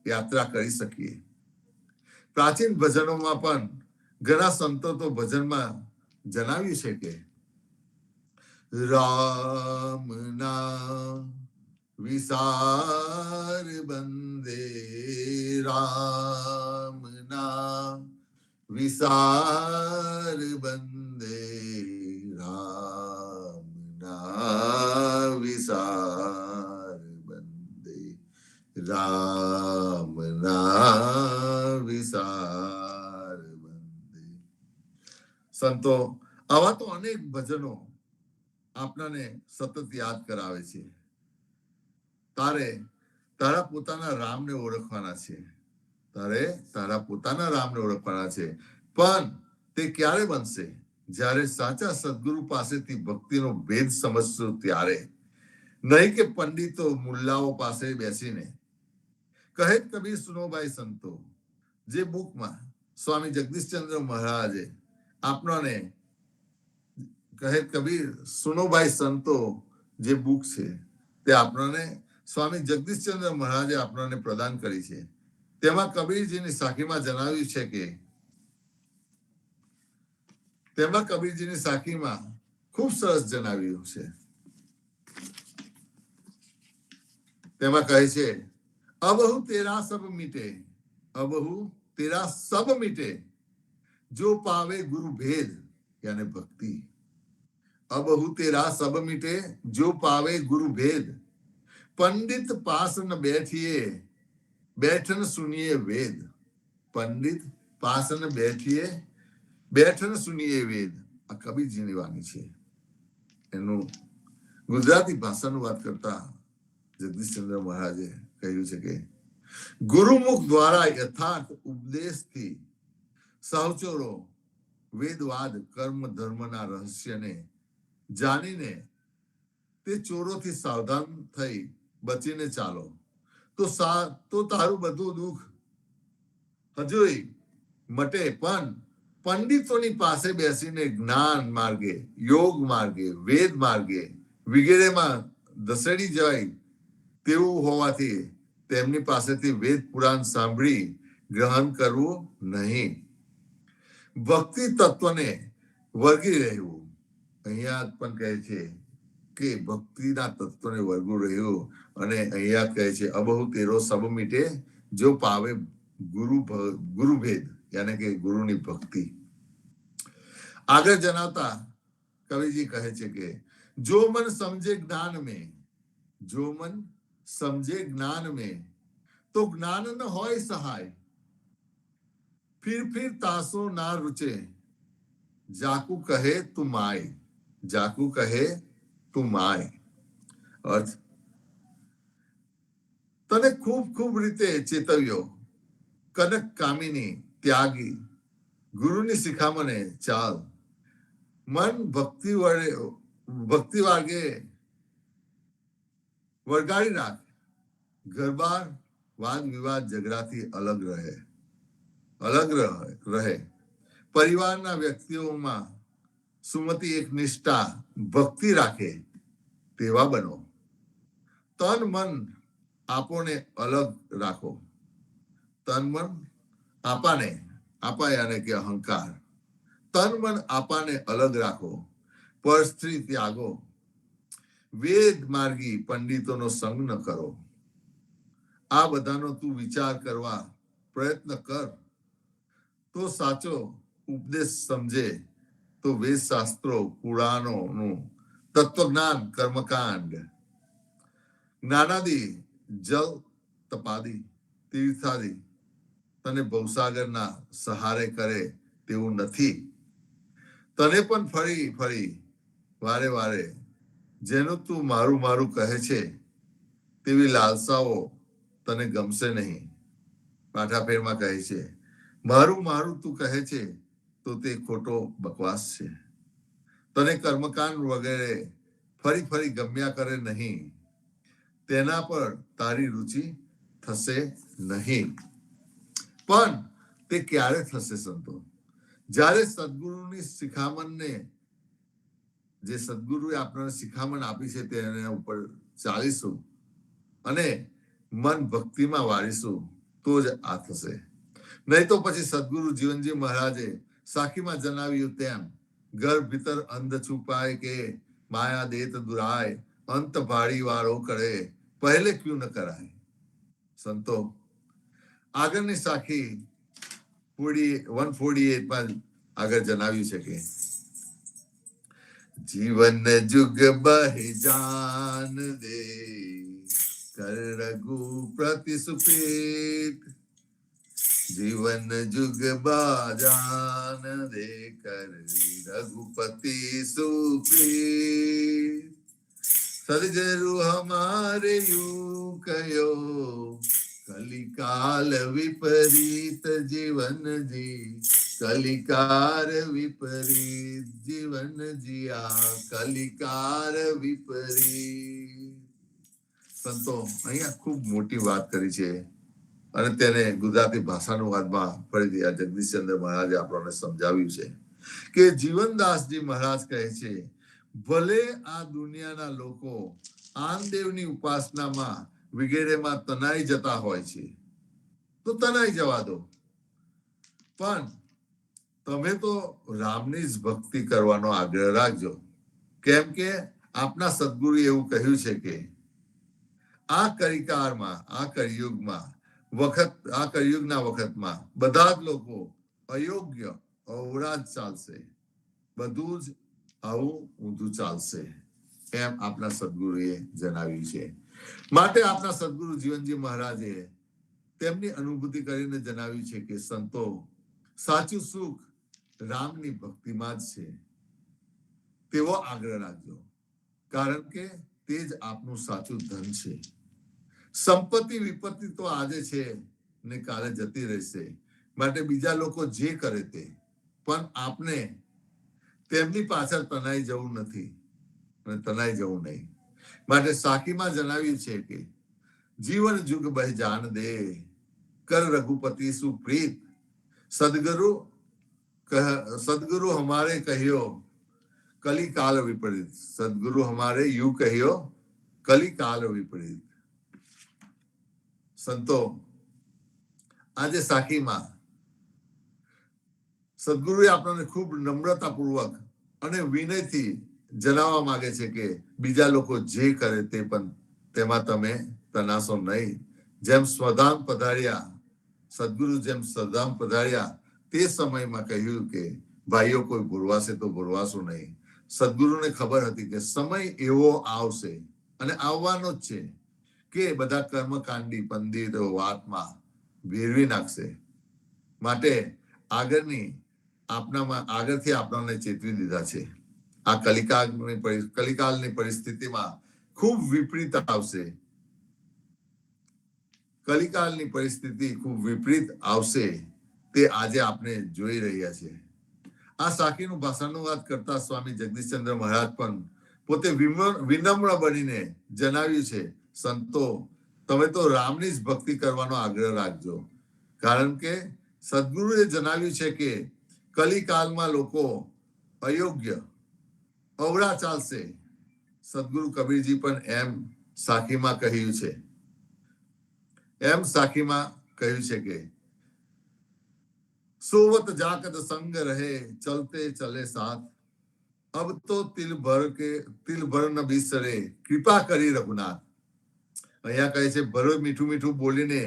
યાત્રા કરી શકીએ. પ્રાચીન ભજનોમાં પણ ઘણા સંતો તો ભજનમાં જણાવ્યું છે કે રામના વિસાર બંદે, રામના વિસાર બંદે, રામના વિસાર બંદે, રામના વિસાર બંદે. સંતો આવા તો અનેક ભજનો આપણાને સતત યાદ કરાવે છે. તારા પોતાના રામને ઓળખવાના છે. તારા પોતાના રામને ઓળખવાના છે. પણ તે ક્યારે બનશે? જ્યારે સાચા સદગુરુ પાસેથી ભક્તિનો ભેદ સમજશો ત્યારે. નહીં કે પંડિતો મુલ્લાઓ પાસે બેસીને. કહે કબીર સુનો ભાઈ સંતો, જે બુકમાં સ્વામી જગદીશચંદ્ર મહારાજે આપણાને કહે કબીર સુનો ભાઈ સંતો જે બુક છે તે આપણને સ્વામી જગદીશચંદ્ર મહારાજે આપણને પ્રદાન કરી છે. તેમાં કબીરજીની સાખીમાં જણાવ્યું છે કે કબીરજીની સાખીમાં ખૂબ સરસ જણાવ્યું છે. તેમાં કહે છે, અબહુ તેરા સબ મીટે, જો પાવે ગુરુ ભેદ યાને ભક્તિ. અબહુ તેરા સબ મીટે, જો પાવે ગુરુ ભેદ, પંડિત પાસ ન બેઠીએ, બેઠન સુનિએ વેદ. પંડિત પાસ ન બેઠીએ, બેઠન સુનિએ વેદ. આ કબીરજીની વાણી છે. એનું ગુજરાતી ભાષાનું વાત કરતા જગદીશચંદ્ર મહારાજે કહ્યું છે કે ગુરુમુખ દ્વારા યથાર્થ ઉપદેશથી સાવચોરો વેદવાદ કર્મ ધર્મના રહસ્યને જાણીને તે ચોરોથી સાવધાન થઈ બચીને ચાલો તો તારું બધું દુઃખ હજુય મટે. પણ પંડિતોની પાસે બેસીને જ્ઞાન માર્ગે, યોગ માર્ગે, વેદ માર્ગે વગેરેમાં ધસેડી જાય તેવું હોવાથી તેમની પાસેથી વેદ પુરાણ સાંભળી ગ્રહણ કરવું નહીં. ભક્તિ તત્વને વળગી રહેવું. અહીંયા પણ કહે છે કે ભક્તિના તત્વને વળગું રહ્યું. અને અહીંયા કહે છે અબહુ તેરો સબ મીટે જો પાવે ગુરુ ભેદ, યાને કે ગુરુની ભક્તિ. આગળ જણાવતા કવિજી કહે છે કે જો મન સમજે જ્ઞાન में, જો મન સમજે જ્ઞાન में તો જ્ઞાન ન હોય સહાય. फिर तासो ना रुचे जाकू कहे तुम आए, जाकू कहे तुम आए. અર્થ, તને ખૂબ ખૂબ રીતે ચેતવ્યો કનક કામિની ત્યાગી, ગુરુની શિખામણે ચાલ. મન ભક્તિ વાગે વળગાડી રાખ. ઘરબાર વાદ વિવાદ ઝઘડાથી અલગ રહે. પરિવારના વ્યક્તિઓમાં સુમતિ એક નિષ્ઠા ભક્તિ રાખે તેવા બનો. તન મન આપોને અલગ રાખો. તન મન આપાને, આપા યાને કે અહંકાર, તન મન આપાને અલગ રાખો. પર સ્ત્રી ત્યાગો. વેદ માર્ગી પંડિતોનો સંગ ન કરો. આ બધાનો તું વિચાર કરવા પ્રયત્ન કર તો સાચો ઉપદેશ સમજે. તો વેદ શાસ્ત્રો પુરાણોનું તત્વજ્ઞાન કર્મકાંડ જ્ઞાનાદિ જલ તપાદી તીર્થાદિ તને ભવસાગરના સહારે કરે તેવું નથી. તને પણ ફરી વારે વારે જેનું તું મારું મારું કહે છે તેવી લાલસાઓ તને ગમશે નહીં. પાઠા ફેરમાં કહે છે મારું મારું તું કહે છે તો તે ખોટો બકવાસ છે. તને કર્મકાંડ વગેરે ફરી ગમ્યા કરે નહીં. તેના પર તારી રુચિ થશે નહીં. પણ તે ક્યારે થશે સંતો? જ્યારે સદગુરુની શિખામણને, જે સદગુરુએ આપણને શિખામણ આપી છે તેના ઉપર ચાલીશું અને મન ભક્તિમાં વાળીશું તો જ આ થશે. નહીં તો પછી સદગુરુ જીવનજી મહારાજે સાખીમાં જણાવ્યું તેમ ઘર ભીતર અંધ છુપાય કે માયા દેત દુરાય, અંત ભાડી વાળો કરે પહેલે ક્યુ ન કરાય. સંતો આગળની સાખી 148 આગળ જણાવ્યું છે કે જીવન જુગ બહે જાન દે કર રઘુપતિ સુપ્રીત. जीवन जुग बाजान दे कर रघुपति सुप्रीत. सदगुरु हमारे यू कयो कलिकाल विपरीत जीवन जी, कलिकार विपरीत जीवन जिया कलिकार વિપરીત. સંતો અહીંયા ખૂબ મોટી વાત કરી છે અને તેને ગુજરાતી ભાષાનુવાદમાં ફરીથી આ જગદીશચંદ્ર મહારાજે આપણને સમજાવ્યું છે કે જીવનદાસજી મહારાજ કહે છે ભલે આ દુનિયાના લોકો આનદેવની ઉપાસનામાં વગેરેમાં તનાઈ જતા હોય છે તો તનાઈ જવા દો, પણ તમે તો રામની જ ભક્તિ કરવાનો આગ્રહ રાખજો. કેમ કે આપના સદગુરુએ એવું કહ્યું છે કે આ કલિકાળમાં, આ કળિયુગના વખતમાં બધા જ લોકો અયોગ્ય અવળા જ ચાલશે, બધું જ આવું ઊંધું ચાલશે એમ આપના સદગુરુએ જણાવ્યું છે. માટે આપના સદગુરુ જીવનજી મહારાજે તેમની અનુભૂતિ કરીને જણાવ્યું છે કે સંતો સાચું સુખ રામની ભક્તિમાં જ છે તેવો આગ્રહ રાખજો, કારણ કે તે જ આપનું સાચું ધન છે. સંપત્તિ વિપત્તિ તો આજે છે ને કાલે જતી રહેશે, માટે બીજા લોકો જે કરે તે, પણ આપને તેમની પાછળ તનાઈ જવું નથી અને તનાઈ જવું નહીં. માટે સાખીમાં જણાવ્યું છે કે જીવન જુગ બહે જાન દે કર રઘુપતિ સુપ્રીત. સદગુરુ હમારે કહ્યો કલિકાલ વિપરીત. સદગુરુ હમારે યુ કહ્યો કલિકાલ વિપરીત. સંતો આજે સાખીમાં સદગુરુએ આપણને ખૂબ નમ્રતાપૂર્વક અને વિનયથી જણાવવા માંગે છે કે બીજા લોકો જે કરે તે પણ તેમાં તમે તનાશો નહીં. જેમ સ્વધામ પધાર્યા, સદગુરુ જેમ સ્વધામ પધાર્યા તે સમયમાં કહ્યું કે ભાઈઓ કોઈ ભૂરવાશે તો ભૂરવાશો નહીં. સદગુરુને ખબર હતી કે સમય એવો આવશે અને આવવાનો જ છે કે બધા કર્મકાંડી પંડિતો વાતમાં ભેરવી નાખશે. માટે આગળથી આપણાને ચેતવી દીધા છે. આ કલિકાલની પરિસ્થિતિમાં ખૂબ વિપરીત આવશે. કલિકાલની પરિસ્થિતિ ખૂબ વિપરીત આવશે તે આજે આપણે જોઈ રહ્યા છે. આ સાખીનું ભાષાનુવાદ કરતા સ્વામી જગદીશચંદ્ર મહારાજ પણ પોતે વિનમ્ર બનીને જણાવ્યું છે, સંતો તમે તો રામની જ ભક્તિ કરવાનો આગ્રહ રાખજો. કારણ કે સદગુરુએ જણાવ્યું છે કે કલિકાલમાં લોકો અયોગ્ય અવળા ચાલશે. સદગુરુ કબીરજી પણ એમ સાખીમાં કહ્યું છે કે સોવત જાકત સંગ રહે ચલતે ચલે સાથ, અબ તો તિલ ભર ન બિસરે કૃપા કરી રઘુનાથ. અહીંયા કહે છે ભરો મીઠું મીઠું બોલીને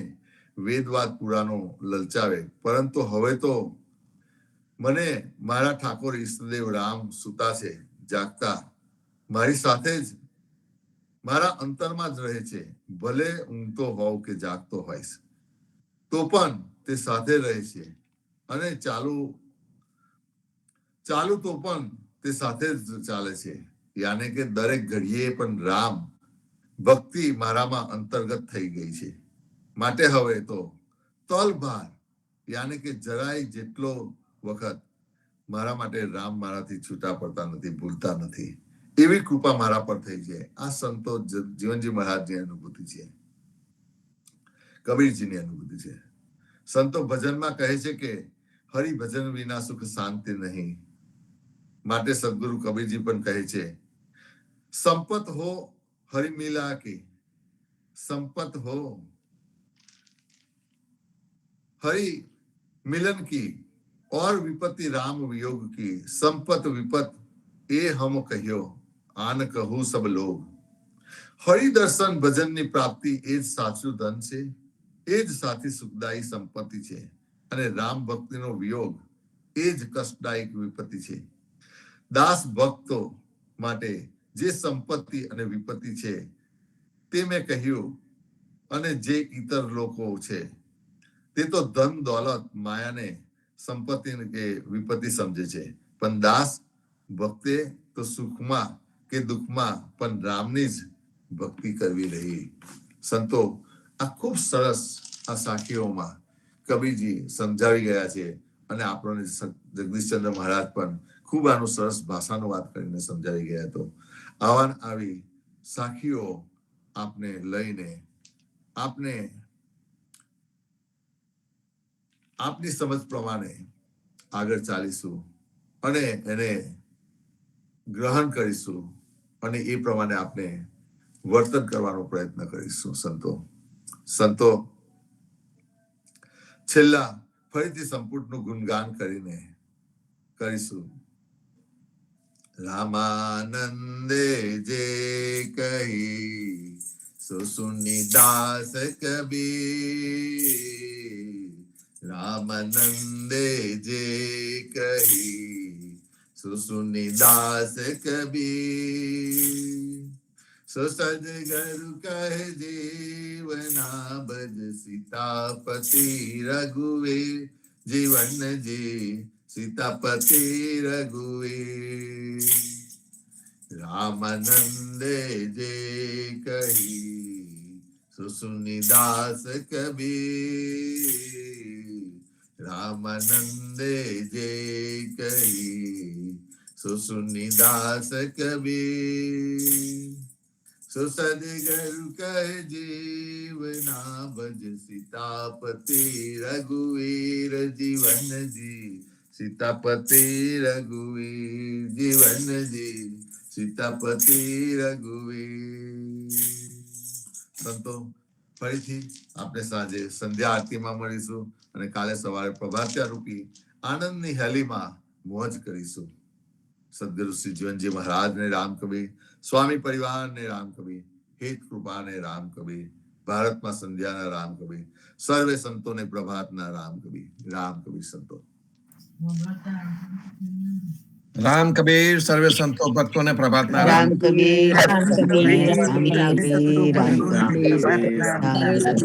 વેદવાદ પુરાણો લલચાવે, પરંતુ હવે તો મને મારા ઠાકોર ઈષ્ટદેવ રામ સુતા છે જાગતા, મારી સાથે જ મારા અંતરમાં જ રહે છે. ભલે ઊંઘતો હોવ કે જાગતો હોઈશ તો પણ તે સાથે રહે છે અને ચાલુ તો પણ તે સાથે જ ચાલે છે. યાને કે દરેક ઘડીએ પણ રામ ભક્તિ મારામાં અંતર્ગત થઈ ગઈ છે. માટે હવે તો તલભાર યાને કે જરાય જેટલો વખત મારા માટે રામ મારાથી છૂટા પડતા નથી, ભૂલતા નથી. એવી કૃપા મારા પર થઈ છે. આ સંતો જીવનજી મહારાજની અનુભૂતિ છે, કબીરજીની અનુભૂતિ છે. સંતો ભજનમાં કહે છે કે હરિભજન વિના સુખ શાંતિ નહીં. માટે સદગુરુ કબીરજી પણ કહે છે સંપત હો હરિ મિલા की, संपत हो हरि मिलन की, और विपत्ति राम वियोग की. संपत विपत ए हम कह्यो, आन कहूं सब लोग. હરિ દર્શન ભજનની પ્રાપ્તિ એ જ સાચું ધન છે, એ જ સાચી સુખદાયી સંપત્તિ છે. અને રામ ભક્તિનો વિયોગ એ જ કષ્ટદાયક વિપત્તિ છે. દાસ ભક્તો માટે જે સંપત્તિ અને વિપત્તિ છે તે મેં કહ્યું, અને જે ઇતર લોકો છે તે તો ધન દોલત માયાને સંપત્તિ કે વિપત્તિ સમજે છે. પણ દાસ ભક્તે તો સુખમાં કે દુઃખમાં પણ રામની જ ભક્તિ કરવી રહી. સંતો આ ખૂબ સરસ આ સાખીઓમાં કબીરજી સમજાવી ગયા છે અને આપણને જગદીશચંદ્ર મહારાજ પણ ખૂબ આનું સરસ ભાષાનો વાત કરીને સમજાવી ગયા. તો આવી સાખીઓ આપને લઈને આપને આપની સમજ પ્રમાણે આગળ ચાલીશું અને એને ગ્રહણ કરીશું અને એ પ્રમાણે આપણે વર્તન કરવાનો પ્રયત્ન કરીશું. સંતો છેલ્લા ફરીથી સંપુટનું ગુણગાન કરીને કરીશું. રામાનંદે જે કહી સો સુની દાસ કબીર, રામાનંદે જે કહી સો સુની દાસ કબીર. સો સદગુરુ કહે જીવના ભજ સીતાપતિ રઘુવીર, જીવન જી સીતાપતિ રઘુવીર. રામાનંદે જે કહી સો સુની દાસ કબીર, રામાનંદે જે કહી સો સુની દાસ કબીર. સો સદગુરુ કહે જીવના ભજ સીતાપતિ રઘુવીર, જીવન જી સીતાપતિ રઘુવીર, જીવન જી સીતાપતિ રઘુવીર. સંતો ફરીથી આપણે સાંજે સંધ્યા આરતીમાં મળીશું અને કાલે સવારે પ્રભાત્યા રૂપી આનંદની હેલીમાં મોજ કરીશું. सदगुरु श्री जीवनजी महाराज ने राम कबीर, स्वामी परिवार ने राम कबीर, हेत कृपा ने राम कबीर, भारत में संध्या ना राम कबीर, सर्वे संतों ने प्रभात ना राम कबीर संतो। राम कबीर सर्वे संतो भक्तों ने प्रभात ना राम कबीर રામ કબીર, राम રામ कबीर राम કબીર, कबीर રામ राम કબીર, कबीर રામ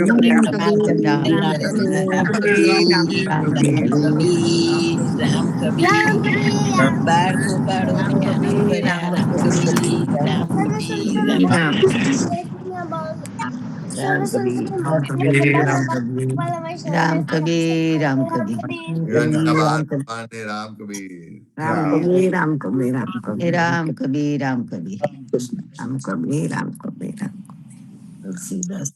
કબીર, રામ કબીર, રામ राम કબીર, कबीर राम कबीर बारको बारो રામ ज्ञान કબીર, भया રામ राम કબીર, कबीर राम कबीर राम રામ राम कबीर राम कबीर राम कबीर राम कबीर राम कबीर निरंजन भगवान ने राम कबीर, રામ કબીર, રામ કબીર, રામ કબીર, राम कबीर राम कबीर રામ કબીર, રામ કબીર, રામ કબીર. તુલસીદાસ